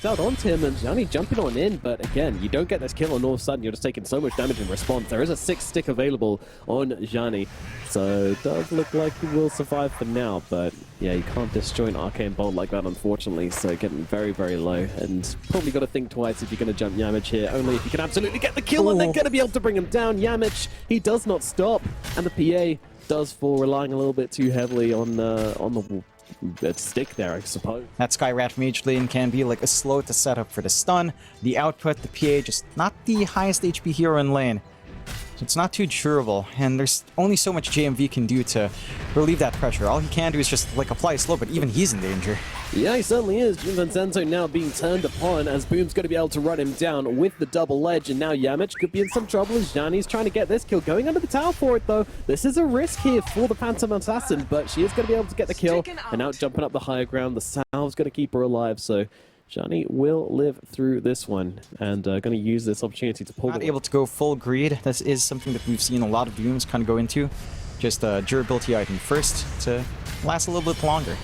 out onto him, and Zhani jumping on in, but again, you don't get this kill, and all of a sudden you're just taking so much damage in response. There is a 6-stick available on Zhani, so it does look like he will survive for now, but yeah, you can't disjoint Arcane Bolt like that, unfortunately, so getting very, very low, and probably got to think twice if you're going to jump Yamich here, only if you can absolutely get the kill, and they're going to be able to bring him down. Yamich, he does not stop, and the PA does fall, relying a little bit too heavily on the stick there, I suppose. That Skyrat from Mage Lane can be like a slow to set up for the stun. The output, the PA, just not the highest HP hero in lane. So it's not too durable, and there's only so much JMV can do to relieve that pressure. All he can do is just like apply slow, but even he's in danger. Yeah, he certainly is. Jin Vincenzo now being turned upon as Boom's going to be able to run him down with the double edge, and now Yamich could be in some trouble as Zhani's trying to get this kill. Going under the tower for it, though. This is a risk here for the Phantom Assassin, but she is going to be able to get the kill, and now jumping up the higher ground. The salve's going to keep her alive, so Zhani will live through this one, and going to use this opportunity to pull. Not able to go full greed. This is something that we've seen a lot of Dooms kind of go into. Just a durability item first to last a little bit longer.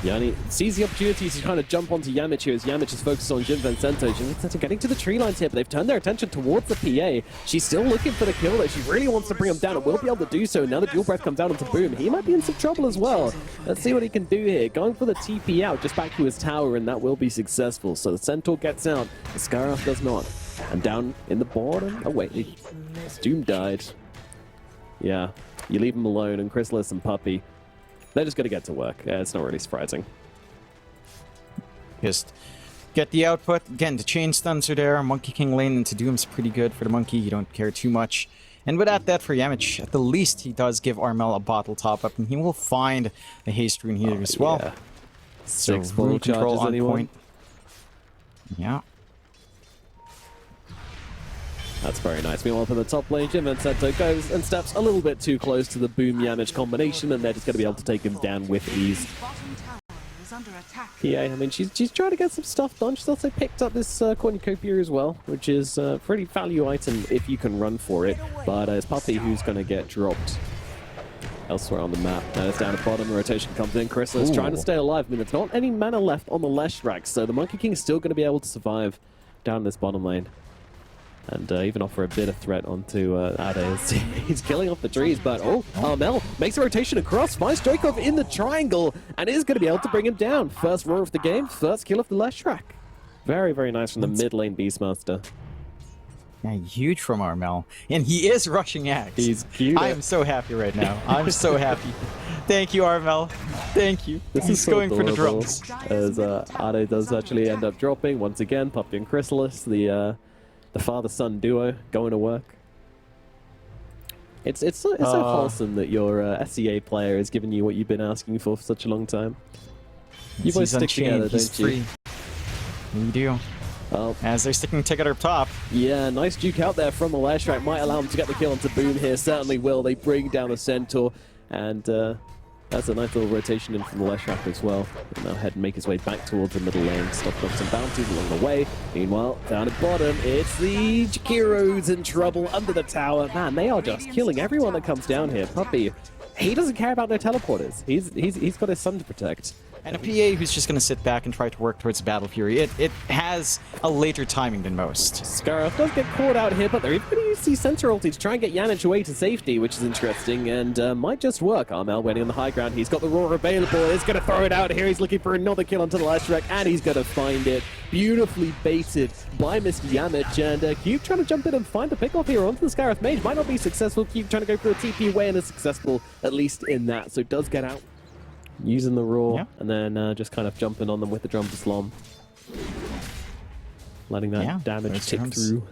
Zhani sees the opportunity to kind of jump onto Yamich here as Yamich is focused on Jin Vincenzo. Jin Vincenzo getting to the tree lines here, but they've turned their attention towards the PA. She's still looking for the kill, though. She really wants to bring him down and will be able to do so. Now the dual breath comes down onto Boom. He might be in some trouble as well. Let's see what he can do here. Going for the TP out, just back to his tower, and that will be successful. So the Centaur gets out, the Scaraf does not. And down in the bottom, oh wait, Doom died. Yeah, you leave him alone, and Chrysalis and Puppy, they're just going to get to work. Yeah, it's not really surprising. Just get the output. Again, the chain stuns are there. Monkey King lane into Doom's pretty good for the Monkey. You don't care too much. And without that for Yamich, at the least he does give Armel a bottle top up, and he will find a haste rune here as well. Yeah. So 6 rune full control charges, on point. Yeah. That's very nice. Meanwhile, from the top lane, Jin Vincenzo goes and steps a little bit too close to the Boom Yamich combination, and they're just going to be able to take him down with ease. Yeah, I mean, she's trying to get some stuff done. She's also picked up this cornucopia as well, which is a pretty value item if you can run for it. But it's Puppy who's going to get dropped elsewhere on the map. Now it's down at bottom, the rotation comes in. Chrysalis trying to stay alive. I mean, there's not any mana left on the Leshrac, so the Monkey King is still going to be able to survive down this bottom lane. And even offer a bit of threat onto Ade. He's killing off the trees, but Armel makes a rotation across, finds Dracov in the triangle, and is going to be able to bring him down. First roar of the game, first kill of the Leshrac. Very, very nice from the mid lane Beastmaster. Yeah, huge from Armel. And he is rushing Axe. He's cute. I am so happy right now. I'm so happy. Thank you, Armel. Thank you. This He's is so going for the adorable, drums. as Ade does actually end up dropping once again. Puppy and Chrysalis, the father-son duo going to work. It's so wholesome that your SEA player is giving you what you've been asking for such a long time. You boys stick together, don't you? We do. Well, as they're sticking together up top. Yeah, nice juke out there from the Leshrac. Might allow him to get the kill onto Boom here. Certainly will. They bring down the Centaur, and that's a nice little rotation in from the Leshrac as well. He'll now head and make his way back towards the middle lane, stop up some bounties along the way. Meanwhile, down at bottom, it's the Jakiro's in trouble under the tower. Man, they are just killing everyone that comes down here. Puppy, he doesn't care about no teleporters. He's got his son to protect. And a PA who's just going to sit back and try to work towards Battle Fury. It has a later timing than most. Scaraf does get caught out here, but they're even going to use the Centaur ulti to try and get Yamich away to safety, which is interesting, and might just work. Armel waiting on the high ground. He's got the roar available. He's going to throw it out here. He's looking for another kill onto the Leshrac, and he's going to find it. Beautifully baited by Mr. Yamich, and Cube trying to jump in and find the pick-off here onto the Scaraf Mage. Might not be successful. Cube trying to go for a TP away and is successful, at least in that, so does get out. Using the roar, and then just kind of jumping on them with the drum to slom. Letting that damage tick through.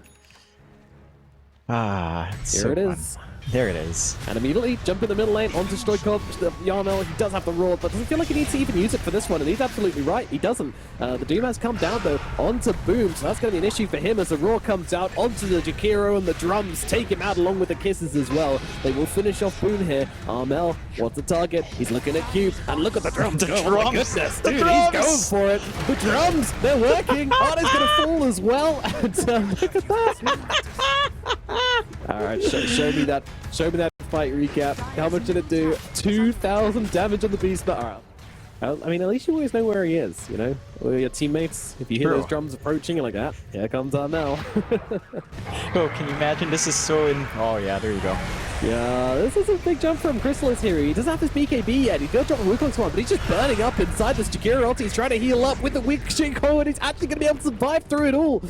Ah, here it is. There it is. And immediately jump in the middle lane onto Stoikov. Yarmel, he does have the roar, but doesn't feel like he needs to even use it for this one, and he's absolutely right. He doesn't. The Doom has come down, though, onto Boom, so that's going to be an issue for him as the roar comes out onto the Jakiro, and the drums take him out along with the kisses as well. They will finish off Boom here. Armel, what's the target? He's looking at Cube, and look at the drums. The drums! My goodness, dude, he's going for it. The drums, they're working. Arde's going to fall as well, and look at that. All right, show me that. Show me that fight recap. How much did it do? 2,000 damage on the beast. All right. I mean, at least you always know where he is, you know? Or your teammates, if you hear True. those drums approaching, you're like, ah, here comes Armel. Oh, can you imagine? This is so in... Oh, yeah, there you go. Yeah, this is a big jump from Chrysalis here. He doesn't have his BKB yet. He's going to drop a Wukong's one, but he's just burning up inside this Jakiro ulti. He's trying to heal up with the weak Shinko, and he's actually going to be able to survive through it all.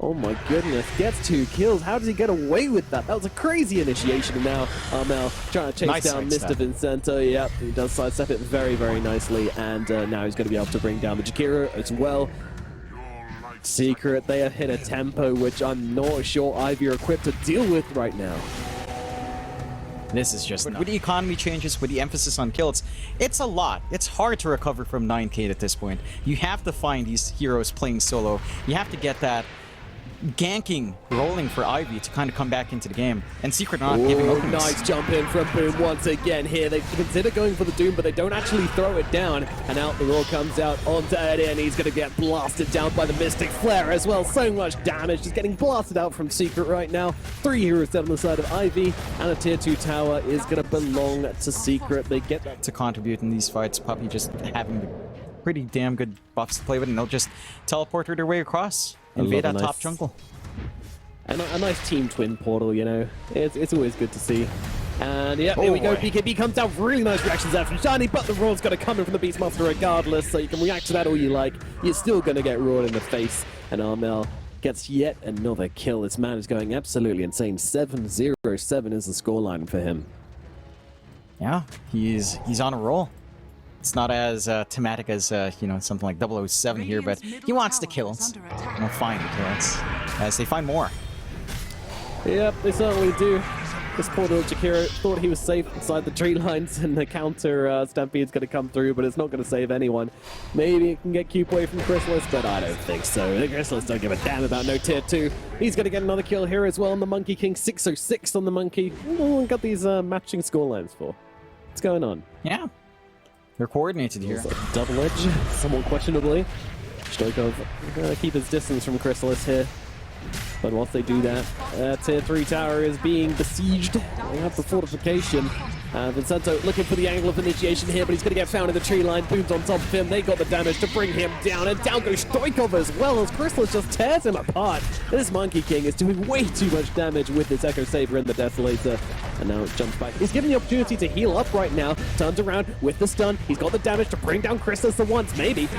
Oh my goodness, gets 2 kills. How does he get away with that? That was a crazy initiation, and now Armel trying to chase Nice down Mr. Vincento. Yep, he does sidestep it very, very nicely, and now he's going to be able to bring down the Jakiro as well. Secret, they have hit a tempo which I'm not sure Ivy are equipped to deal with right now. This is just... With the economy changes, with the emphasis on kills, it's a lot. It's hard to recover from 9K at this point. You have to find these heroes playing solo. You have to get that ganking rolling for Ivy to kind of come back into the game. And Secret not giving openings. Nice jump in from Boom once again here. They consider going for the Doom, but they don't actually throw it down. And out the roar comes out onto Eddie, and he's going to get blasted down by the Mystic Flare as well. So much damage. Just getting blasted out from Secret right now. 3 heroes down on the side of Ivy, and a tier 2 tower is going to belong to Secret. They get that to contribute in these fights. Puppy just having pretty damn good buffs to play with, and they'll just teleport their way across. Invade that top jungle. A nice team twin portal, you know. It's always good to see. And yeah, here we go. BKB comes down. Really nice reactions out from Shiny, but the roar's got to come in from the Beastmaster regardless, so you can react to that all you like. You're still going to get roared in the face. And Armel gets yet another kill. This man is going absolutely insane. 7-0-7 is the scoreline for him. Yeah, he's on a roll. It's not as thematic as, you know, something like 007 here, but he wants the kills. And he'll find the kills as they find more. Yep, they certainly do. This poor little Jakiro thought he was safe inside the tree lines, and the counter Stampede's going to come through, but it's not going to save anyone. Maybe it can get Cube away from Chrysalis, but I don't think so. The Chrysalis don't give a damn about no tier 2. He's going to get another kill here as well on the Monkey King. 606 on the Monkey. Oh, got these matching scorelines for. What's going on? Yeah. They're coordinated here. Double edge, somewhat questionably. Stoikov gonna keep his distance from Chrysalis here. But once they do that, tier 3 tower is being besieged. They have the fortification. Vincento looking for the angle of initiation here, but he's going to get found in the tree line. Boom's on top of him. They got the damage to bring him down, and down goes Stoikov as well as Chrysalis just tears him apart. This Monkey King is doing way too much damage with this Echo Saber and the Desolator. And now it jumps back. He's given the opportunity to heal up right now. Turns around with the stun. He's got the damage to bring down Chrysalis for once. Maybe.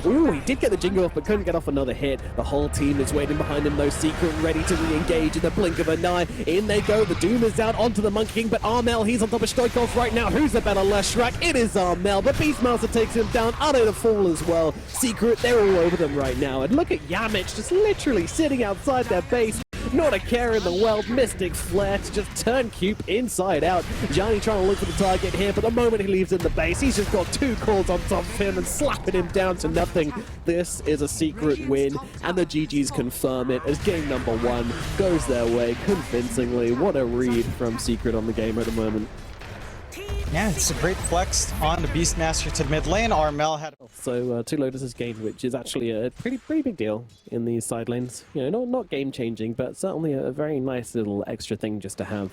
Ooh, he did get the jingle off, but couldn't get off another hit. The whole team is waiting behind him, though. Secret ready to re-engage in the blink of an eye. In they go. The Doom is out onto the Monkey King, but Armel, he's on top of Stoikov right now. Who's the better Leshrac? It is Armel, but Beastmaster takes him down. Unable to fall as well. Secret, they're all over them right now. And look at Yamich just literally sitting outside their base. Not a care in the world. Mystic Flare to just turn Cube inside out. Johnny trying to look for the target here, but the moment he leaves in the base, he's just got 2 calls on top of him and slapping him down to nothing. This is a Secret win, and the GGs confirm it as game number 1 goes their way convincingly. What a read from Secret on the game at the moment. Yeah, it's a great flex on the Beastmaster to mid lane. Armel had... So 2 Lotuses gained, which is actually a pretty big deal in these side lanes. You know, not game changing, but certainly a very nice little extra thing just to have.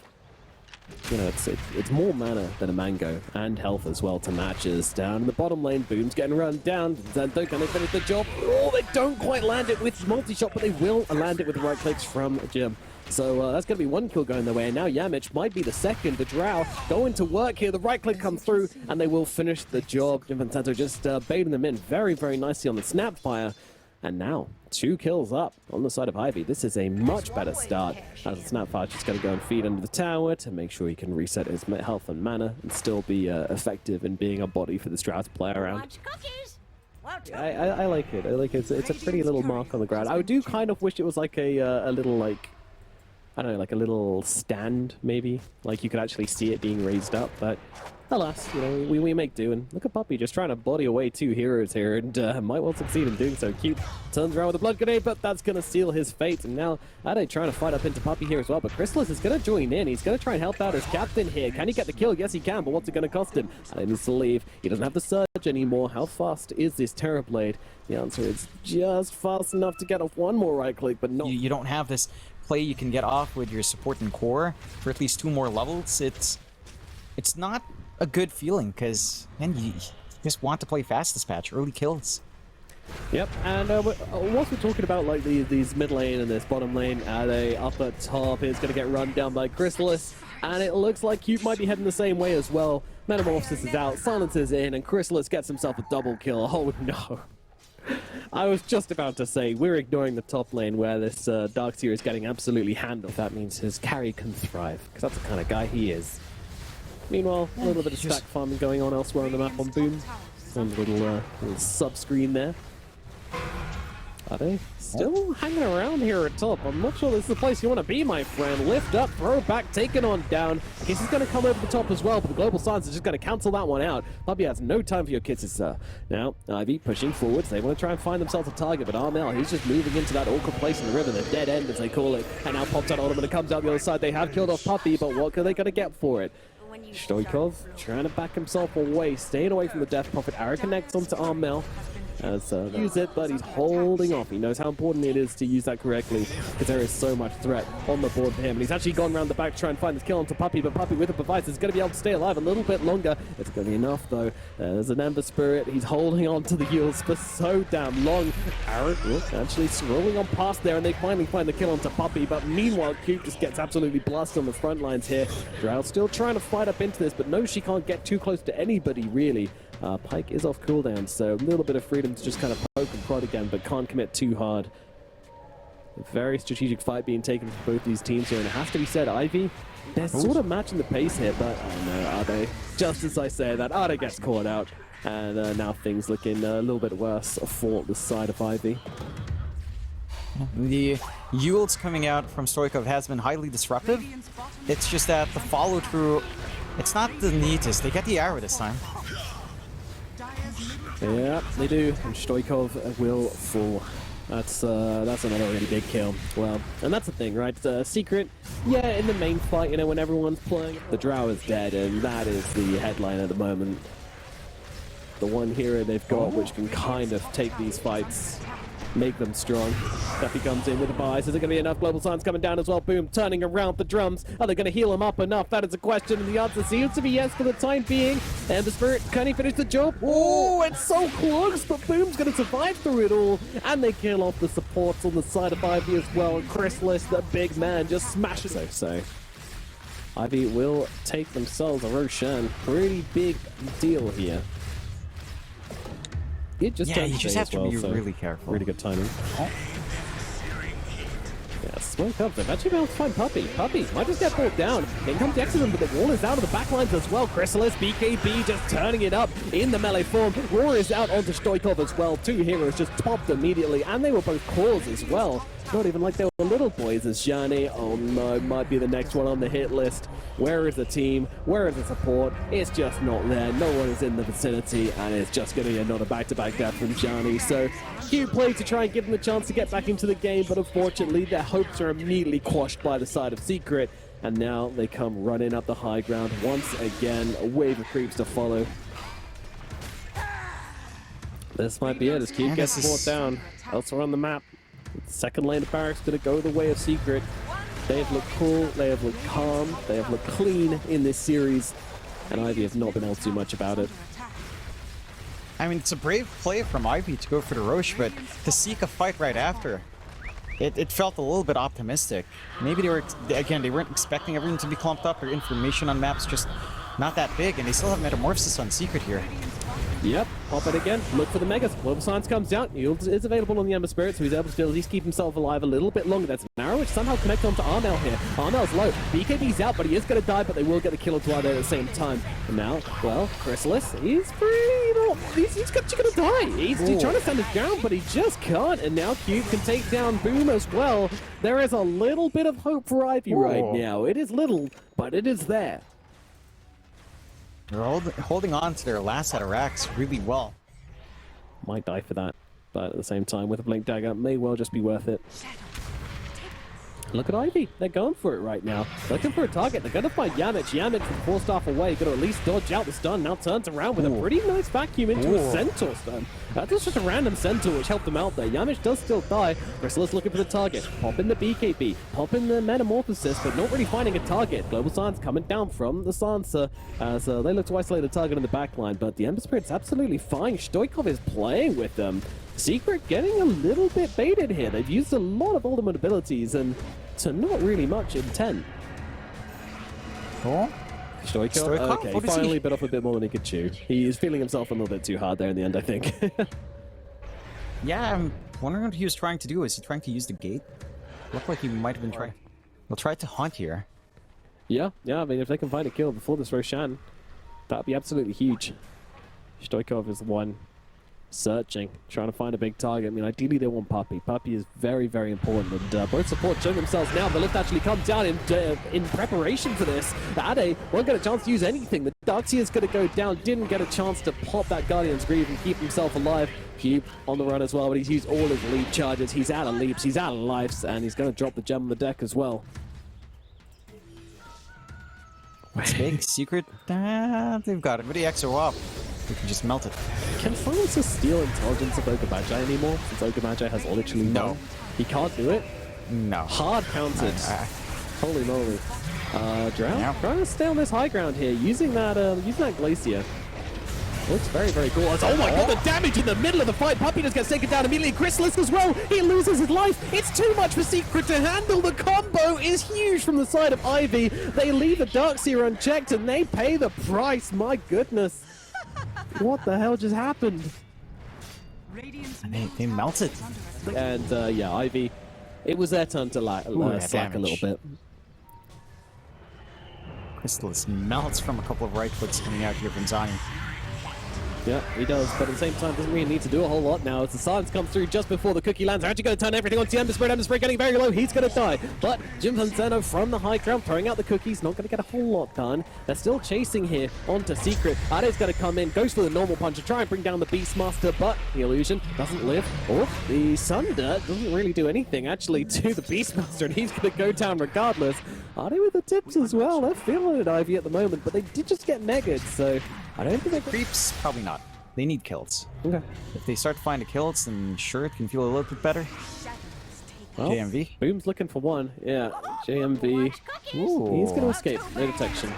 You know, it's more mana than a Mango, and health as well to matches. Down in the bottom lane, Boom's getting run down. Zento, can they finish the job? Oh, they don't quite land it with multi-shot, but they will land it with the right clicks from Jim. So that's going to be 1 kill going their way, and now Yamich might be the second. The Drow going to work here. The right click comes through, and they will finish the job. Vincento just baiting them in very, very nicely on the Snapfire. And now, 2 kills up on the side of Ivy. This is a much better start, as the Snapfire just going to go and feed under the tower to make sure he can reset his health and mana and still be effective in being a body for the Drow to play around. I like it. I like it. It's a pretty little mark on the ground. I do kind of wish it was like a little, like, I don't know, like a little stand, maybe. Like you could actually see it being raised up, but alas, you know, we make do. And look at Puppy just trying to body away 2 heroes here, and might well succeed in doing so. Cute turns around with a blood grenade, but that's going to seal his fate. And now Ade trying to fight up into Puppy here as well, but Chrysalis is going to join in. He's going to try and help out his captain here. Can he get the kill? Yes, he can, but what's it going to cost him? Ade needs to leave. He doesn't have the surge anymore. How fast is this Terrorblade? The answer is just fast enough to get off 1 more right click, but not... You don't have this play you can get off with your support and core for at least 2 more levels. It's not a good feeling, because, man, just want to play fast this patch, early kills. Yep, and whilst we're talking about like these mid lane and this bottom lane, they up at top is going to get run down by Chrysalis, and it looks like Cube might be heading the same way as well. Metamorphosis is out, Silence is in, and Chrysalis gets himself a double kill. Oh no. I was just about to say, we're ignoring the top lane where this Darkseer is getting absolutely handled. That means his carry can thrive, because that's the kind of guy he is. Meanwhile, a little bit of stack farming going on elsewhere on the map on Boom. Some little sub-screen there. Are they still hanging around here at top? I'm not sure this is the place you want to be, my friend. Lift up, throw back, take it on down. Kiss is going to come over the top as well, but the Global Silence is just going to cancel that one out. Puppy has no time for your kisses, sir. Now, Ivy pushing forwards. They want to try and find themselves a target, but Armel, he's just moving into that awkward place in the river, the dead end as they call it. And now pops out on him and it comes out the other side. They have killed off Puppy, but what are they going to get for it? Stoikov trying to back himself away, staying away from the Death Prophet. Arrow connects onto Armel. As use it, but he's holding off. He knows how important it is to use that correctly, because there is so much threat on the board for him. And he's actually gone around the back to try and find this kill onto Puppy, but Puppy with a device is going to be able to stay alive a little bit longer. It's going to be enough, though. There's an Ember Spirit. He's holding on to the heals for so damn long. Arrow actually scrolling on past there, and they finally find the kill onto Puppy, but meanwhile, Cube just gets absolutely blasted on the front lines here. Drow still trying to fight up into this, but knows she can't get too close to anybody, really. Pyke is off cooldown, so a little bit of freedom to just kind of poke and prod again, but can't commit too hard. A very strategic fight being taken for both these teams here, and it has to be said, Ivy, they're sort of matching the pace here, but oh no, are they? Just as I say that, Ada gets caught out, and now things looking a little bit worse for the side of Ivy. The Yules coming out from Stoikov has been highly disruptive. It's just that the follow-through, it's not the neatest. They get the arrow this time. Yeah, they do, and Stoikov will fall. That's another really big kill. Well, and that's the thing, right? Secret, yeah, in the main fight, you know, when everyone's playing, the Drow is dead, and that is the headline at the moment. The one hero they've got which can kind of take these fights, make them strong. Duffy comes in with the buys. Is it going to be enough? Global Silence coming down as well. Boom, turning around the drums. Are they going to heal him up enough? That is a question, and the answer seems to be yes for the time being. And the Spirit, can he finish the job? Oh, it's so close, but Boom's going to survive through it all. And they kill off the supports on the side of Ivy as well. Chrysalis, the big man, just smashes it. So Ivy will take themselves a Roshan. Pretty big deal here. It just you just have to be really careful. Really good timing. Oh. Yeah, smoke up. They've actually been able to find Puppy. Puppy might just get brought down. In comes Decisive, but the wall is out of the backlines as well. Chrysalis, BKB just turning it up in the melee form. Roar is out onto Stoikov as well. Two heroes just popped immediately, and they were both claws as well. Not even like they were little boys as Zhani. Oh no, might be the next one on the hit list. Where is the team? Where is the support? It's just not there. No one is in the vicinity, and it's just going to be another back-to-back death from Zhani. So, cute play to try and give them a chance to get back into the game, but unfortunately, their hopes are immediately quashed by the side of Secret, and now they come running up the high ground once again. A wave of creeps to follow. This might be it as Cube gets brought down. Elsewhere on the map. Second lane of Barracks going to go the way of Secret. They have looked cool, they have looked calm, they have looked clean in this series, and Ivy have not been able to do much about it. I mean, it's a brave play from Ivy to go for the Roche, but to seek a fight right after, it felt a little bit optimistic. Maybe they were, again, they weren't expecting everything to be clumped up, or information on maps just not that big, and they still have Metamorphosis on Secret here. Yep, pop it again, look for the Megas. Global Silence comes down, Yield is available on the Ember Spirit, so he's able to at least keep himself alive a little bit longer. That's an arrow which somehow connects onto Armel here. Armel's low, BKB's out, but he is going to die, but they will get the kill onto Armel at the same time. And now, well, Chrysalis, he's pretty, he's going to die. He's trying to stand his ground, but he just can't, and now Cube can take down Boom as well. There is a little bit of hope for Ivy right now. It is little, but it is there. They're holding on to their last set of racks really well. Might die for that, but at the same time, with a Blink Dagger, may well just be worth it. Look at Ivy. They're going for it right now. Looking for a target. They're going to find Yamich. Yamich from 4-staff away. Going to at least dodge out the stun. Now turns around with a pretty nice vacuum into a Centaur stun. That was just a random Centaur which helped him out there. Yamich does still die. Chrysalis looking for the target. Pop in the BKB. Pop in the Metamorphosis, but not really finding a target. Global Science coming down from the Sansa as they look to isolate the target in the backline. But the Ember Spirit's absolutely fine. Stoikov is playing with them. Secret getting a little bit baited here. They've used a lot of ultimate abilities and to not really much intent. Oh? Stoikov? Okay, he finally bit off a bit more than he could chew. He is feeling himself a little bit too hard there in the end, I think. Yeah, I'm wondering what he was trying to do. Is he trying to use the gate? Looked like he might have been trying. He'll try to hunt here. Yeah, I mean, if they can find a kill before this Roshan, that'd be absolutely huge. Stoikov is the one searching, trying to find a big target. I mean, ideally they want Puppy. Puppy is very, very important, and both support showing themselves now. The lift actually comes down in preparation for this. Ade won't get a chance to use anything. The Darkseer's going to go down, didn't get a chance to pop that Guardian's Greave and keep himself alive. Cube on the run as well, but he's used all his leap charges. He's out of leaps, he's out of lives, and he's going to drop the gem on the deck as well. What's big? Secret? They've got it. With the XO up, we can just melt it. Can Francis steal intelligence of Ogre anymore, since Ogre has literally none? He can't do it? No. Hard counted. Holy moly. Drow? Yeah. Trying to stay on this high ground here, using that Glacier. Looks very, very cool. Oh my god, the damage in the middle of the fight. Puppy just gets taken down immediately. Chrysalis as well. He loses his life. It's too much for Secret to handle. The combo is huge from the side of Ivy. They leave the Darkseer unchecked and they pay the price. My goodness. What the hell just happened? And they melted. And yeah, Ivy, it was their turn to slack a little bit. Chrysalis melts from a couple of right foots coming out here from Zani. Yeah, he does, but at the same time doesn't really need to do a whole lot now as the silence comes through just before the cookie lands. They're actually going to turn everything onto the Ember Spirit. Ember Spirit getting very low. He's going to die. But Jim Vinceno from the high ground throwing out the cookies. Not going to get a whole lot done. They're still chasing here onto Secret. Ade's going to come in. Goes for the normal punch to try and bring down the Beastmaster, but the illusion doesn't live. Oh, the Sunder doesn't really do anything actually to the Beastmaster, and he's going to go down regardless. Ade with the tips as well. They're feeling it, Ivy, at the moment, but they did just get megged, so I don't think they Creeps, probably not. They need kills. Okay. If they start to find the kills, then sure, it can feel a little bit better. Well, JMV. Boom's looking for one. Yeah, JMV. Ooh, he's going to escape. No detection.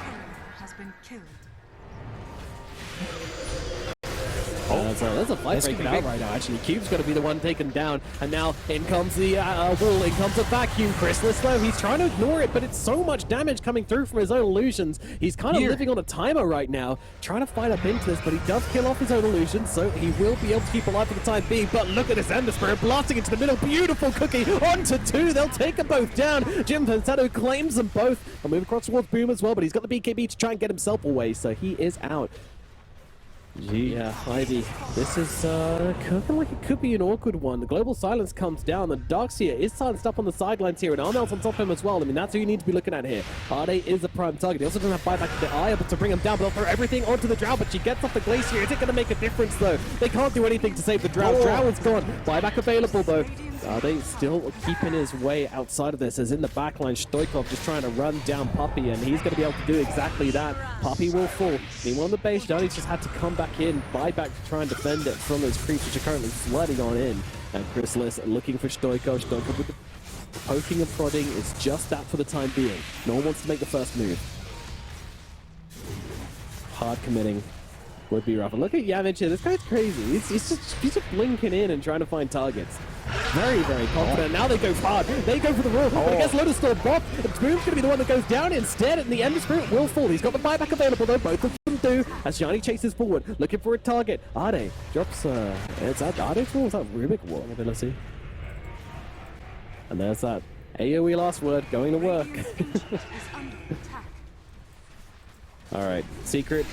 There's a fight breaking out right now, actually. Cube's going to be the one taken down. And now in comes the wall, in comes a vacuum. Chrysalis, though, he's trying to ignore it, but it's so much damage coming through from his own illusions. He's kind of living on a timer right now, trying to fight up into this, but he does kill off his own illusions, so he will be able to keep alive for the time being. But look at this Ember Spirit blasting into the middle. Beautiful cookie onto two. They'll take them both down. Jim Vinceno claims them both. I'll move across towards Boom as well, but he's got the BKB to try and get himself away, so he is out. Yeah, Ivy, this is looking like it could be an awkward one. The global silence comes down. The Darkseer is silenced up on the sidelines here, and Armel's on top of him as well. I mean, that's who you need to be looking at here. Ade is a prime target. He also doesn't have buyback to the eye, able to bring him down, but they'll throw everything onto the Drow, but she gets off the Glacier. Is it going to make a difference, though? They can't do anything to save the Drow. Drow is gone. Buyback available, though. They still keeping his way outside of this, as in the backline, Stoikov just trying to run down Puppy, and he's going to be able to do exactly that. Puppy will fall. Meanwhile, on the base, Johnny's just had to come back in, buyback to try and defend it from those creeps, which are currently flooding on in. And Chrysalis looking for Stoikov. Stoikov with the poking and prodding is just that for the time being. No one wants to make the first move. Hard committing would be rough. And look at Yamich here. This guy's crazy. He's just blinking in and trying to find targets. Very, very confident. Now they go hard. They go for the roll. But I guess Lotus Storm Bob. Boom's going to be the one that goes down instead, and the Ember Spirit will fall. He's got the buyback available, though. Both of them do. As Johnny chases forward, looking for a target. Ade drops. Is that Ade's wall? Is that Rubik wall ability? And there's that AoE last word going to work. All right, Secret.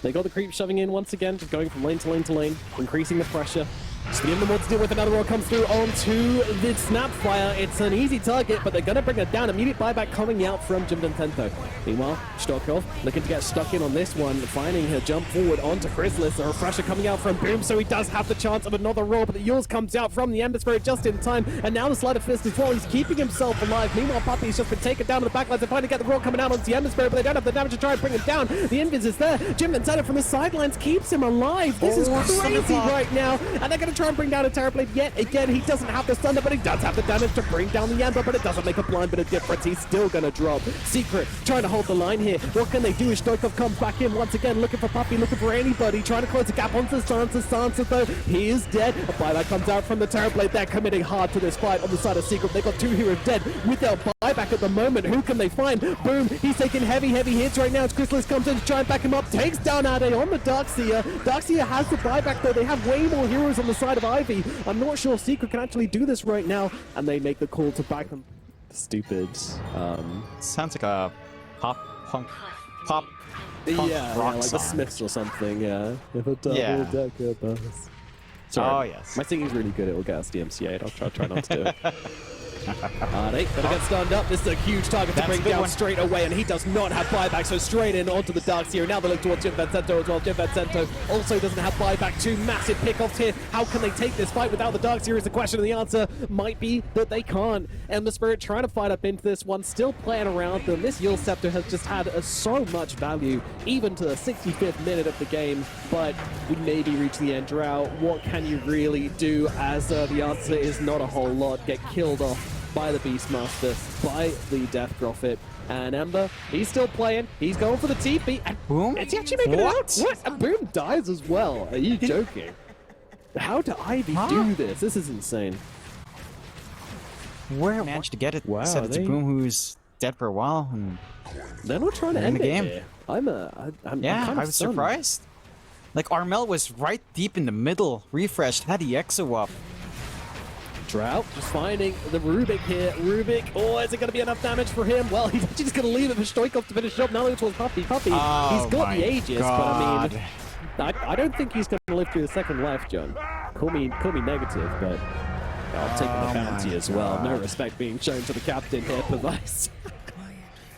They got the creep shoving in once again, just going from lane to lane to lane, increasing the pressure. Just giving them more to deal with. Another roll comes through onto the Snapfire. It's an easy target, but they're going to bring it down. Immediate buyback coming out from Jim Tento. Meanwhile, Stokov looking to get stuck in on this one, finding her jump forward onto Chrysalis. A refresher coming out from Boom, so he does have the chance of another roll, but the Yules comes out from the Ember Spirit just in time, and now the Sleight of Fist as well. He's keeping himself alive. Meanwhile, Puppy's just been taken down to the backlines and finally get the roll coming out onto the Ember Spirit, but they don't have the damage to try and bring him down. The Invis is there. Jim Tento from the sidelines keeps him alive. This is crazy right now, and they're going to try and bring down a Terrorblade yet again. He doesn't have the thunder, but he does have the damage to bring down the Ember, but it doesn't make a blind bit of difference. He's still going to drop. Secret trying to hold the line here. What can they do as Stoikov comes back in once again, looking for Puppy, looking for anybody, trying to close the gap onto Sansa. Sansa, though, he is dead. A buyback comes out from the Terrorblade. They're committing hard to this fight on the side of Secret. They've got two heroes dead without buyback at the moment. Who can they find? Boom, he's taking heavy hits right now as Chrysalis comes in to try and back him up. Takes down Ade on the Darkseer. Darkseer has the buyback, though. They have way more heroes on the side of Ivy. I'm not sure Secret can actually do this right now, and they make the call to back them. Stupid. Sounds like a pop punk Yeah, rock like song. the Smiths or something, yeah. If a double-decker bus. Sorry. Oh, yes. My singing's really good, it will get us DMCA'd. I'll try not to do it. Ade gonna get stunned up. This is a huge target to bring down straight away, and he does not have buyback, so straight in onto the Darkseer. Now they look towards Jim Vincento as well. Jim Vincento also doesn't have buyback. Two massive pickoffs here. How can they take this fight without the Darkseer is the question, and the answer might be that they can't. Ember Spirit trying to fight up into this one, still playing around them. This Yule Scepter has just had so much value, even to the 65th minute of the game, but we maybe reach the end drought. What can you really do, as the answer is not a whole lot. Get killed off by the Beastmaster, by the Death Prophet, and Ember, he's still playing. He's going for the TP, and Boom? is he actually making it out? What? And Boom dies as well. Are you joking? How did Ivy do this? This is insane. Where managed to get it? Wow, Said it's they- Boom who's dead for a while, and They're not trying to in end the game. it here. I'm yeah, kind of I was stunned. surprised. Like, Armel was right deep in the middle, refreshed, had the Exo up. Drought just finding the Rubik here. Rubik, oh, is it going to be enough damage for him? Well, he's actually just going to leave it for Stoikov to finish up. Now it's towards Puppy. Puppy, Oh he's got my the Aegis, God. but I mean, I don't think he's going to live through the second life, John. Call me negative, but I'll take the bounty as well. No respect being shown to the captain here, Pervice.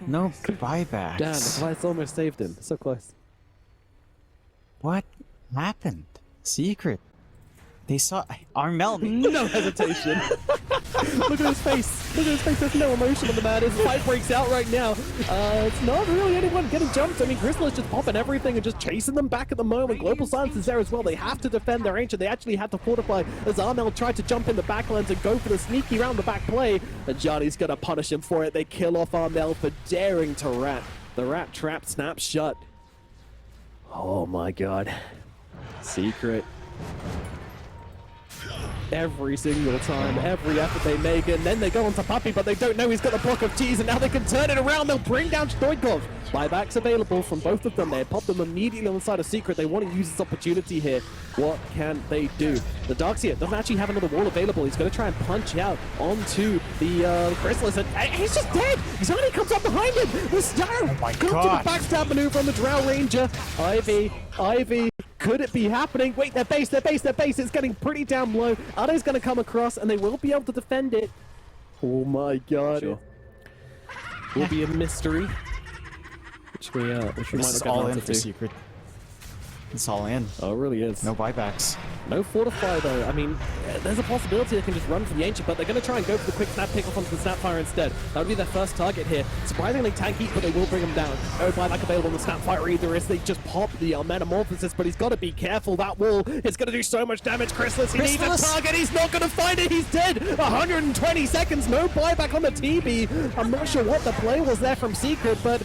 No buybacks. Damn, the Pervice almost saved him. So close. What happened? Secret. They saw Armel. No hesitation. Look at his face. Look at his face. There's no emotion on the man. His fight breaks out right now. It's not really anyone getting jumped. I mean, Chrysalis just popping everything and just chasing them back at the moment. Global Silence is there as well. They have to defend their ancient. They actually had to fortify as Armel tried to jump in the backlands and go for the sneaky round the back play. And Johnny's going to punish him for it. They kill off Armel for daring to rat. The rat trap snaps shut. Oh my god. Secret. Every single time, every effort they make, and then they go on to Puppy, but they don't know he's got the block of cheese, and now they can turn it around. They'll bring down Stoikov. Buybacks available from both of them. They pop them immediately on the side of Secret. They want to use this opportunity here. What can they do? The Darkseer doesn't actually have another wall available. He's going to try and punch out onto the Chrysalis, and he's just dead. Zani comes up behind him. The Star my comes God. to the backstab maneuver on the Drow Ranger. Ivy. Could it be happening? Wait, their base. It's getting pretty damn low. Ade's going to come across, and they will be able to defend it. Oh my god. Sure. Will be a mystery. Which we might This not is get all an in answer for to. Secret. It's all in. Oh, it really is. No buybacks. No fortify though. I mean, there's a possibility they can just run for the ancient, but they're going to try and go for the quick snap pick off onto the Snapfire instead. That would be their first target here. Surprisingly tanky, but they will bring him down. No buyback available on the Snapfire either, as they just pop the Metamorphosis, but he's got to be careful. That wall is going to do so much damage. Chrysalis, he needs a target. He's not going to find it. He's dead. 120 seconds. No buyback on the TB. I'm not sure what the play was there from Secret, but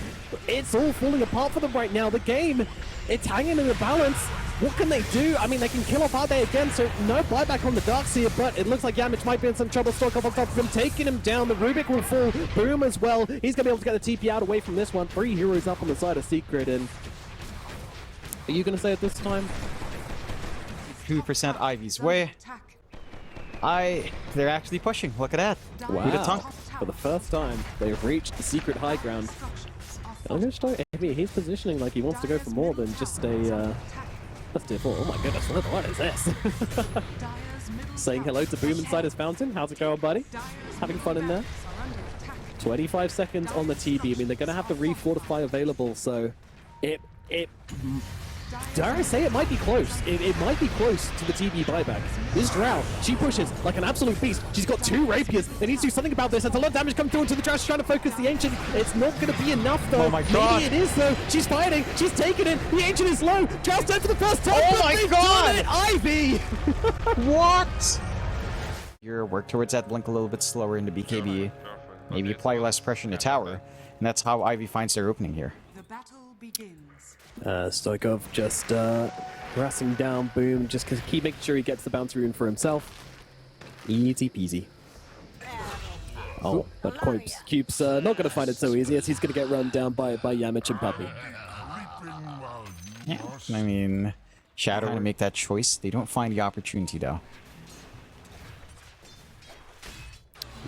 it's all falling apart for them right now. The game, it's hanging in the balance. What can they do? I mean, they can kill off Ade again, so no buyback on the Darkseer, but it looks like Yamich might be in some trouble. Stoikov on top of him, taking him down. The Rubik will fall. Boom as well. He's going to be able to get the TP out away from this one. 3 heroes up on the side of Secret, and are you going to say it this time? 2% Ivy's way. They're actually pushing. Look at that. Who'd have Wow. thunk? For the first time, they've reached the Secret high ground. I'm going to start. I mean, he's positioning like he wants to go for more than just a... Oh my goodness, what is this? saying hello to Boom inside his fountain. How's it going, buddy? Having fun in there? 25 seconds on the TB. I mean, they're going to have the refortify available, so it dare I say it might be close. It might be close to the TB buyback. This Drow, she pushes like an absolute beast. She's got 2 rapiers. They need to do something about this. There's a lot of damage coming through into the Drow. She's trying to focus the Ancient. It's not going to be enough, though. Oh my god. Maybe it is, though. She's fighting. She's taking it. The Ancient is low. Drow's dead for the first time. Oh my god! Done it. Ivy! What? Your work towards that blink a little bit slower into BKB. Maybe apply less pressure in the tower. And that's how Ivy finds their opening here. The battle begins. Stoikov just harassing down Boom, just keep making sure he gets the bounce rune for himself. Easy peasy. Oh, but Cube's not going to find it so easy as he's going to get run down by Yamich and Puppy. Yeah, I mean, Shadow to make that choice. They don't find the opportunity, though.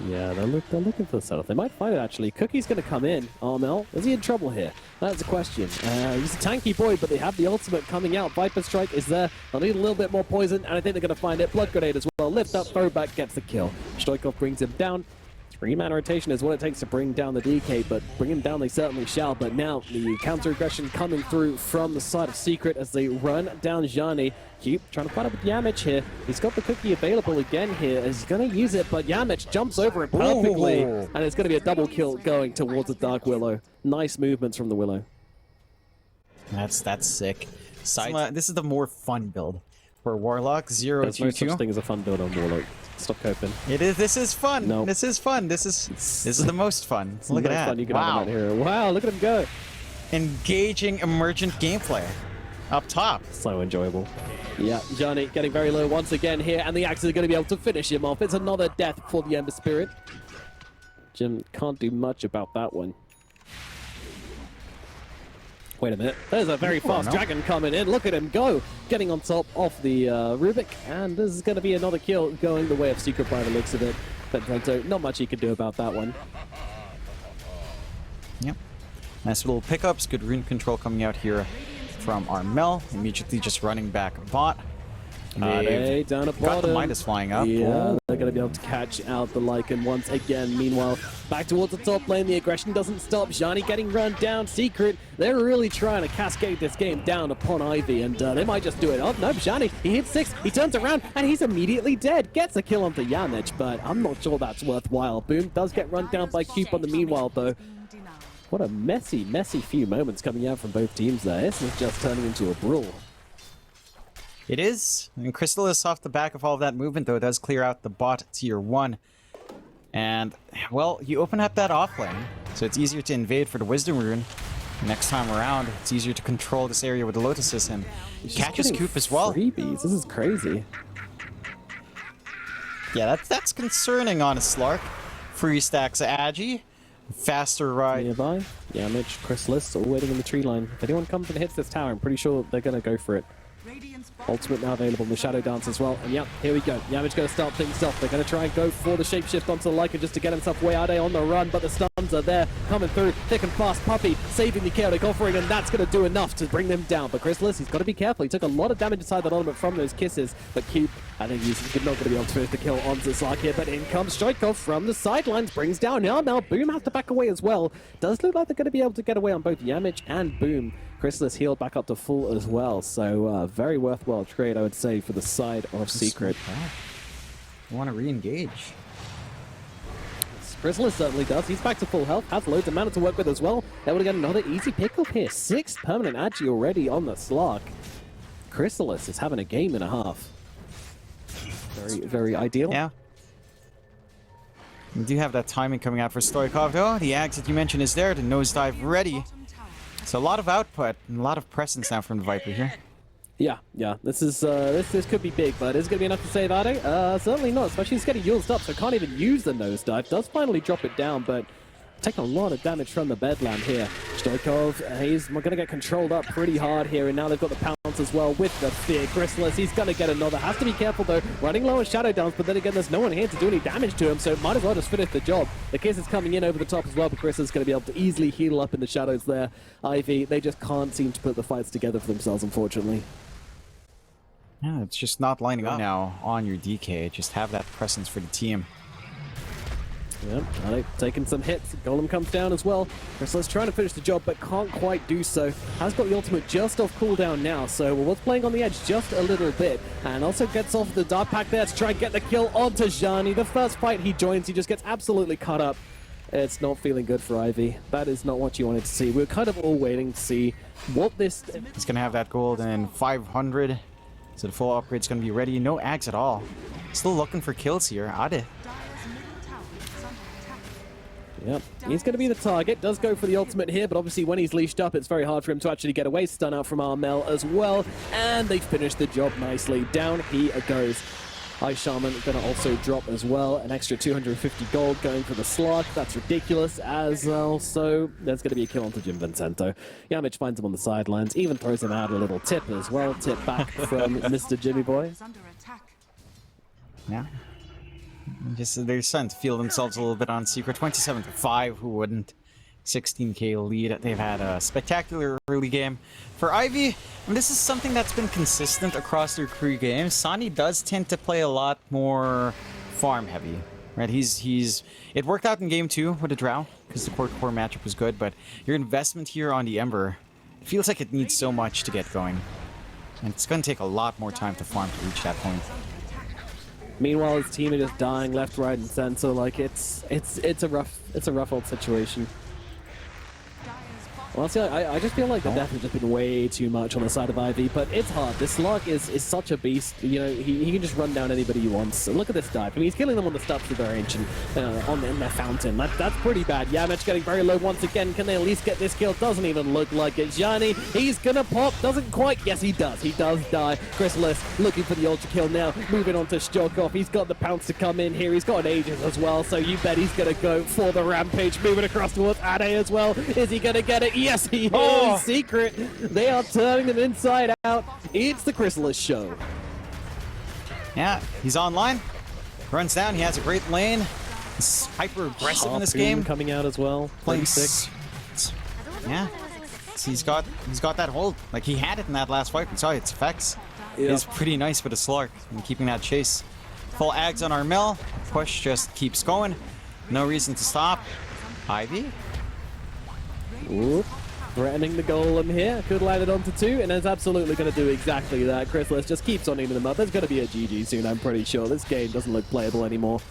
Yeah, they're looking for the setup. They might find it, actually. Cookie's going to come in. Armel, is he in trouble here? That's the question. He's a tanky boy, but they have the ultimate coming out. Viper Strike is there. They'll need a little bit more poison, and I think they're going to find it. Blood Grenade as well. Lift up, throwback, gets the kill. Stoikov brings him down. 3-man rotation is what it takes to bring down the DK, but bring him down they certainly shall. But now the counter-aggression coming through from the side of Secret as they run down Zhani. Cube trying to fight up with Yamich here. He's got the cookie available again here. He's going to use it, but Yamich jumps over it perfectly. Ooh. And it's going to be a double kill going towards the Dark Willow. Nice movements from the Willow. That's sick. This is the more fun build. For Warlock, 0 There's no 2 such 2. thing as a fun build on Warlock. Stop coping. It is. This is fun. No. This is fun. This is the most fun. Look at Most that. fun you can Wow. have on that hero. Wow, look at him go. Engaging emergent gameplay up top. So enjoyable. Yeah, Johnny getting very low once again here, and the Axe is going to be able to finish him off. It's another death for the Ember Spirit. Jim can't do much about that one. Wait a minute. There's a very fast dragon coming in. Look at him go. Getting on top of the Rubik, and this is going to be another kill going the way of Secret by the looks of it. But Brento, not much he could do about that one. Yep. Nice little pickups. Good rune control coming out here from Armel. Immediately just running back bot. They down at Got the bottom. Midas flying up. Yeah, Oh. they're going to be able to catch out the Lycan once again. Meanwhile, back towards the top lane, the aggression doesn't stop. Zhani getting run down. Secret, they're really trying to cascade this game down upon Ivy, and they might just do it. Oh, no, Zhani, he hits 6, he turns around, and he's immediately dead. Gets a kill onto Yamich, but I'm not sure that's worthwhile. Boom does get run down by Cube on the meanwhile, though. What a messy few moments coming out from both teams there. This is just turning into a brawl. It is. And Chrysalis off the back of all of that movement, though, does clear out the bot tier 1. And, well, you open up that off lane, so it's easier to invade for the Wisdom Rune. Next time around, it's easier to control this area with the Lotuses and catches Coop as well. Freebies. This is crazy. Yeah, that's concerning on a Slark. Free stacks Agi. Faster ride. Nearby, Yamich, Chrysalis, all waiting in the tree line. If anyone comes and hits this tower, I'm pretty sure they're going to go for it. Ultimate now available in the Shadow Dance as well. And yeah, here we go. Yamich going to start things off. They're going to try and go for the shapeshift onto the Lycan just to get himself way out on the run, but the stuns are there, coming through thick and fast. Puppy saving the chaotic offering, and that's going to do enough to bring them down. But Chrysalis, he's got to be careful. He took a lot of damage inside that element from those kisses, but Cube, I think he's not going to be able to finish the kill onto Slark here, but in comes Stoikov from the sidelines, brings down Yarmel. Boom has to back away as well. Does look like they're going to be able to get away on both Yamich and Boom. Chrysalis healed back up to full as well, so very worthwhile trade, I would say, for the side of Secret. I want to re-engage. Chrysalis certainly does. He's back to full health, has loads of mana to work with as well. They would get another easy pickup here. 6 permanent Agi already on the Slark. Chrysalis is having a game and a half. Very ideal. Yeah. We do have that timing coming out for Stoikov, though. The Axe that you mentioned is there, the nosedive ready. So a lot of output and a lot of presence now from the Viper here. Yeah. This is this could be big, but is it going to be enough to save Ade? Certainly not, especially he's getting used up, so can't even use the nosedive. Does finally drop it down, but taking a lot of damage from the Bedlam here. Stoikov, he's going to get controlled up pretty hard here, and now they've got the pounce as well with the Fear. Chrysalis, he's going to get another. Has to be careful, though. Running low on Shadow Dance, but then again, there's no one here to do any damage to him, so might as well just finish the job. The Kiss is coming in over the top as well, but Chrysalis is going to be able to easily heal up in the shadows there. Ivy, they just can't seem to put the fights together for themselves, unfortunately. Yeah, it's just not lining up now on your DK. Just have that presence for the team. Yep, taking some hits. Golem comes down as well. Chrysalis trying to finish the job, but can't quite do so. Has got the ultimate just off cooldown now, so was playing on the edge just a little bit. And also gets off the Dark Pack there to try and get the kill onto Zhani. The first fight he joins, he just gets absolutely cut up. It's not feeling good for Ivy. That is not what you wanted to see. We're kind of all waiting to see what this... He's going to have that gold and 500. So the full upgrade's going to be ready. No ags at all. Still looking for kills here. Ade. Yep, he's going to be the target. Does go for the ultimate here, but obviously when he's leashed up, it's very hard for him to actually get away. Stun out from Armel as well, and they finish the job nicely. Down he goes. Ice Shaman going to also drop as well. An extra 250 gold going for the slot. That's ridiculous as well. So there's going to be a kill onto Jim Vincento. Yamich finds him on the sidelines, even throws him out a little tip as well. Tip back from Mr. Jimmy Boy. Yeah. Just they're starting to feel themselves a little bit on Secret. 27-5, who wouldn't? 16k lead. They've had a spectacular early game. For Ivy, and this is something that's been consistent across their career games. Sonny does tend to play a lot more farm heavy. Right? It worked out in game 2 with the Drow, because the core matchup was good, but your investment here on the Ember, it feels like it needs so much to get going. And it's going to take a lot more time to farm to reach that point. Meanwhile, his team are just dying left, right, and center. Like it's a rough old situation. Honestly, I just feel like the death has just been way too much on the side of Ivy, but it's hard. This slug is such a beast. You know, he can just run down anybody he wants. And look at this dive. I mean, he's killing them on the steps of their ancient, in their fountain. That's pretty bad. Yamich getting very low once again. Can they at least get this kill? Doesn't even look like it. Zhani, he's gonna pop. Doesn't quite. Yes, he does. He does die. Chrysalis looking for the ultra kill now. Moving on to Shtokov. He's got the pounce to come in here. He's got an Aegis as well, so you bet he's gonna go for the rampage. Moving across towards Ade as well. Is he gonna get it? Yes, he is. Secret. They are turning them inside out. It's the Chrysalis show. Yeah, he's online. Runs down. He has a great lane. He's hyper aggressive in this game. Coming out as well. Playing 6. Yeah. So he's got that hold. Like he had it in that last fight. We saw its effects. Yep. It's pretty nice with a Slark and keeping that chase. Full ags on Armel. Push just keeps going. No reason to stop. Ivy. Ooh. Threatening the golem here. Could land it onto 2, and it's absolutely going to do exactly that. Chrysalis just keeps on eating them up. There's going to be a GG soon, I'm pretty sure. This game doesn't look playable anymore.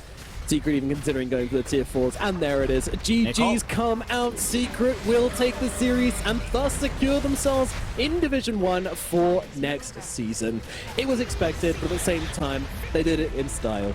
Secret even considering going for the tier 4s, and there it is. GG's come out. Secret will take the series and thus secure themselves in Division 1 for next season. It was expected, but at the same time, they did it in style.